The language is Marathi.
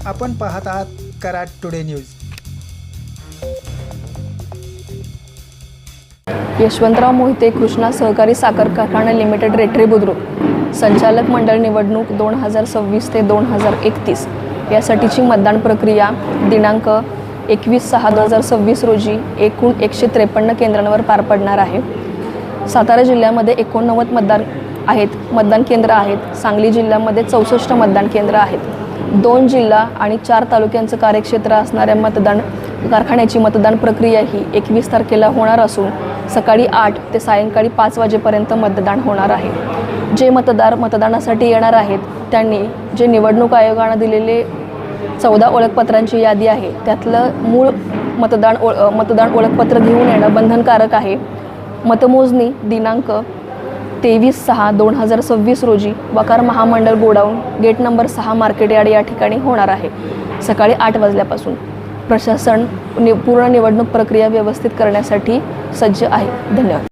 आपण पाहत आहात कराड टुडे न्यूज। यशवंतराव मोहिते कृष्णा सहकारी साखर कारखाना लिमिटेड रेटरी बुद्रुक संचालक मंडळ निवडणूक 2026 ते 2031 यासाठीची मतदान प्रक्रिया दिनांक 21/6/2026 रोजी एकूण 153 केंद्रांवर पार पडणार आहे। सातारा जिल्ह्यामध्ये 89 मतदान केंद्र आहेत। सांगली जिल्ह्यामध्ये 64 मतदान केंद्र आहेत। 2 जिल्हा आणि 4 तालुक्यांचं कार्यक्षेत्र असणाऱ्या मतदान कारखान्याची मतदान प्रक्रिया ही 21 तारखेला होणार असून सकाळी 8 ते सायंकाळी 5 वाजेपर्यंत मतदान होणार आहे। जे मतदार मतदानासाठी येणार आहेत त्यांनी जे निवडणूक आयोगाने दिलेले 14 ओळखपत्रांची यादी आहे त्यातलं मूळ मतदान ओळखपत्र घेऊन येणं बंधनकारक आहे। मतमोजणी दिनांक 23/6/2026 रोजी वकार महामंडळ godown gate number 6 market yard या ठिकाणी होणार आहे सकाळी 8 वाजल्यापासून। प्रशासन पूर्ण निवडणूक प्रक्रिया व्यवस्थित करण्यासाठी सज्ज आहे। धन्यवाद।